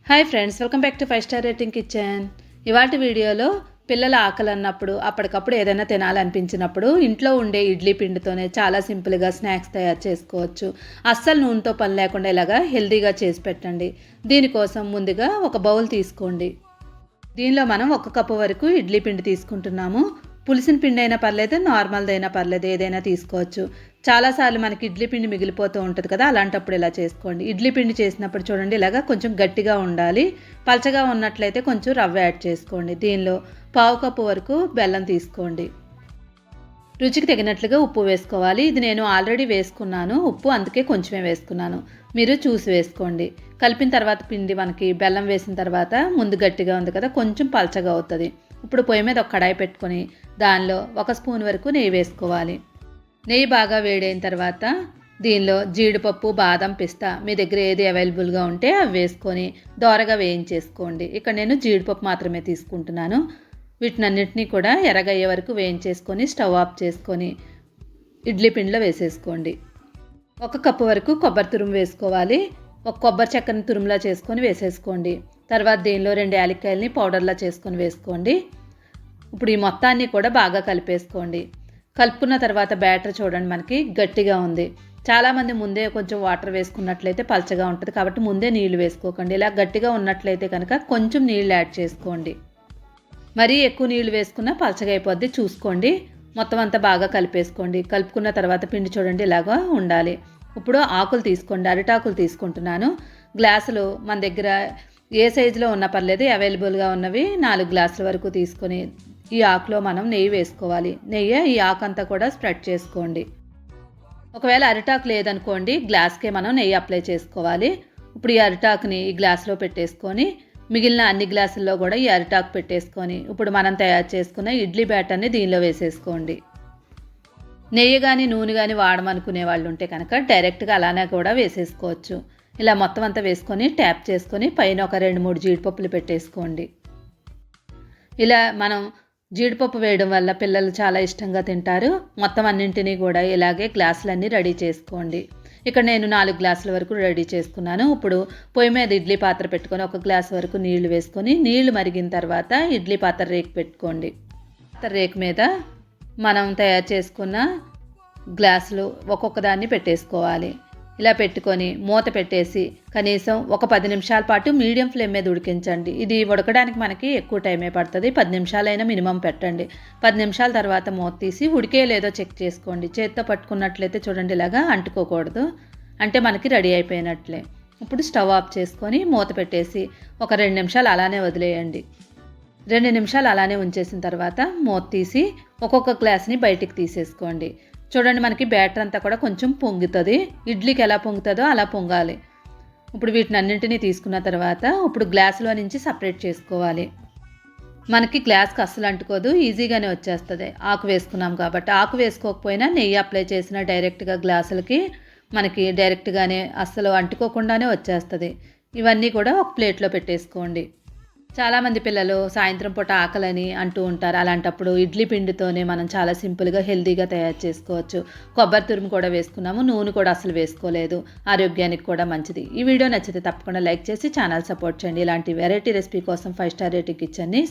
Hi friends, welcome back to 5 star rating kitchen. ఇవాటి వీడియోలో పిల్లల ఆకలి అన్నప్పుడు అప్పటికప్పుడు ఏదైనా తినాలనిపించినప్పుడు ఇంట్లో ఉండే ఇడ్లీ పిండితోనే చాలా సింపుల్గా స్నాక్స్ తయారు చేసుకోవచ్చు. అస్సలు నూనెతో పని లేకుండా ఇలాగా హెల్తీగా చేసి పెట్టండి. దీనికోసం ముందుగా ఒక బౌల్ తీసుకోండి. దీనిలో మనం 1 కప్పు వరకు ఇడ్లీ పిండి తీసుకుంటున్నాము. పులిసిన పిండి అయినా పర్లేదు, నార్మల్దైనా పర్లేదు, ఏదైనా తీసుకోవచ్చు. చాలాసార్లు మనకి ఇడ్లీ పిండి మిగిలిపోతూ ఉంటుంది కదా, అలాంటప్పుడు ఇలా చేసుకోండి. ఇడ్లీ పిండి చేసినప్పుడు చూడండి, ఇలాగా కొంచెం గట్టిగా ఉండాలి. పలచగా ఉన్నట్లయితే కొంచెం రవ్వ యాడ్ చేసుకోండి. దీనిలో 1/2 కప్పు వరకు బెల్లం తీసుకోండి. రుచికి తగినట్లుగా ఉప్పు వేసుకోవాలి. ఇది నేను ఆల్రెడీ వేసుకున్నాను ఉప్పు, అందుకే కొంచెమే వేసుకున్నాను. మీరు చూసి వేసుకోండి. కలిపిన తర్వాత పిండి మనకి బెల్లం వేసిన తర్వాత ముందు గట్టిగా ఉంది కదా, కొంచెం పలచగా అవుతుంది. ఇప్పుడు పొయ్యి మీద ఒక కడాయి పెట్టుకొని దానిలో 1 స్పూన్ వరకు నెయ్యి వేసుకోవాలి. నెయ్యి బాగా వేడైన తర్వాత దీనిలో జీడిపప్పు, బాదం, పిస్తా మీ దగ్గర ఏది అవైలబుల్గా ఉంటే అవి వేసుకొని దోరగా వేయించేసుకోండి. ఇక్కడ నేను జీడిపప్పు మాత్రమే తీసుకుంటున్నాను. వీటినన్నింటినీ కూడా ఎర్రగయ్యే వరకు వేయించేసుకొని స్టవ్ ఆఫ్ చేసుకొని ఇడ్లీ పిండిలో వేసేసుకోండి. 1 కప్పు వరకు కొబ్బరి తురుము వేసుకోవాలి. ఒక కొబ్బరి చెక్కని తురుములా చేసుకొని వేసేసుకోండి. తర్వాత దీనిలో 2 యాలక్కాయలని పౌడర్లా చేసుకొని వేసుకోండి. ఇప్పుడు ఈ మొత్తాన్ని కూడా బాగా కలిపేసుకోండి. కలుపుకున్న తర్వాత బ్యాటర్ చూడండి, మనకి గట్టిగా ఉంది. చాలామంది ముందే కొంచెం వాటర్ వేసుకున్నట్లయితే పలచగా ఉంటుంది, కాబట్టి ముందే నీళ్లు వేసుకోకండి. ఇలా గట్టిగా ఉన్నట్లయితే కనుక కొంచెం నీళ్ళు యాడ్ చేసుకోండి. మరీ ఎక్కువ నీళ్లు వేసుకున్నా పలచగా అయిపోద్ది, చూసుకోండి. మొత్తం అంతా బాగా కలిపేసుకోండి. కలుపుకున్న తర్వాత పిండి చూడండి ఇలాగా ఉండాలి. ఇప్పుడు ఆకులు తీసుకోండి. అరిటాకులు తీసుకుంటున్నాను. గ్లాసులు మన దగ్గర ఏ సైజులో ఉన్నా పర్లేదు, అవైలబుల్గా ఉన్నవి 4 గ్లాసుల వరకు తీసుకొని ఈ ఆకులో మనం నెయ్యి వేసుకోవాలి. నెయ్యి ఈ ఆకు అంతా కూడా స్ప్రెడ్ చేసుకోండి. ఒకవేళ అరిటాకు లేదనుకోండి, గ్లాస్కే మనం నెయ్యి అప్లై చేసుకోవాలి. ఇప్పుడు ఈ అరిటాకుని ఈ గ్లాసులో పెట్టేసుకొని మిగిలిన అన్ని గ్లాసుల్లో కూడా ఈ అరిటాకు పెట్టేసుకొని ఇప్పుడు మనం తయారు చేసుకున్న ఇడ్లీ బ్యాటర్ని దీనిలో వేసేసుకోండి. నెయ్యి కానీ నూనె కానీ వాడమనుకునే వాళ్ళు ఉంటే కనుక డైరెక్ట్గా అలానే కూడా వేసేసుకోవచ్చు. ఇలా మొత్తం అంతా వేసుకొని ట్యాప్ చేసుకొని పైన ఒక 2-3 జీడిపప్పులు పెట్టేసుకోండి. ఇలా మనం జీడిపప్పు వేయడం వల్ల పిల్లలు చాలా ఇష్టంగా తింటారు. మొత్తం అన్నింటినీ కూడా ఇలాగే గ్లాసులన్నీ రెడీ చేసుకోండి. ఇక్కడ నేను 4 గ్లాసుల వరకు రెడీ చేసుకున్నాను. ఇప్పుడు పొయ్యి మీద ఇడ్లీ పాత్ర పెట్టుకొని 1 గ్లాస్ వరకు నీళ్లు వేసుకొని నీళ్లు మరిగిన తర్వాత ఇడ్లీ పాత్ర రేకు పెట్టుకోండి. పాత్ర రేకు మీద మనం తయారు చేసుకున్న గ్లాసులు ఒక్కొక్క దాన్ని పెట్టేసుకోవాలి. ఇలా పెట్టుకొని మూత పెట్టేసి కనీసం ఒక 10 నిమిషాల పాటు మీడియం ఫ్లేమ్ మీద ఉడికించండి. ఇది ఉడకడానికి మనకి ఎక్కువ టైమే పడుతుంది. 10 నిమిషాలైనా మినిమం పెట్టండి. 10 నిమిషాల తర్వాత మూత తీసి ఉడికే లేదో చెక్ చేసుకోండి. చేత్తో పట్టుకున్నట్లయితే చూడండి ఇలాగా అంటుకోకూడదు, అంటే మనకి రెడీ అయిపోయినట్లే. ఇప్పుడు స్టవ్ ఆఫ్ చేసుకొని మూత పెట్టేసి ఒక 2 నిమిషాలు అలానే వదిలేయండి. 2 నిమిషాలు అలానే ఉంచేసిన తర్వాత మూత తీసి ఒక్కొక్క గ్లాస్ని బయటికి తీసేసుకోండి. చూడండి, మనకి బ్యాటర్ అంతా కూడా కొంచెం పొంగుతుంది. ఇడ్లీకి ఎలా పొంగుతుందో అలా పొంగాలి. ఇప్పుడు వీటిని అన్నింటినీ తీసుకున్న తర్వాత ఇప్పుడు గ్లాసులో నుంచి సపరేట్ చేసుకోవాలి. మనకి గ్లాస్కి అస్సలు అంటుకోదు, ఈజీగానే వచ్చేస్తుంది ఆకు వేసుకున్నాం కాబట్టి. ఆకు వేసుకోకపోయినా నెయ్యి అప్లై చేసిన డైరెక్ట్గా గ్లాసులకి మనకి డైరెక్ట్గానే అస్సలు అంటుకోకుండానే వచ్చేస్తుంది. ఇవన్నీ కూడా ఒక ప్లేట్లో పెట్టేసుకోండి. చాలామంది పిల్లలు సాయంత్రం పూట ఆకలని అంటూ ఉంటారు. అలాంటప్పుడు ఇడ్లీ పిండితోనే మనం చాలా సింపుల్గా హెల్తీగా తయారు చేసుకోవచ్చు. కొబ్బరి తురుము కూడా వేసుకున్నాము, నూనె కూడా అసలు వేసుకోలేదు. ఆరోగ్యానికి కూడా మంచిది. ఈ వీడియో నచ్చితే తప్పకుండా లైక్ చేసి ఛానల్ సపోర్ట్ చేయండి. ఇలాంటి వెరైటీ రెసిపీ కోసం 5 స్టార్ రేటింగ్ కిచెన్ని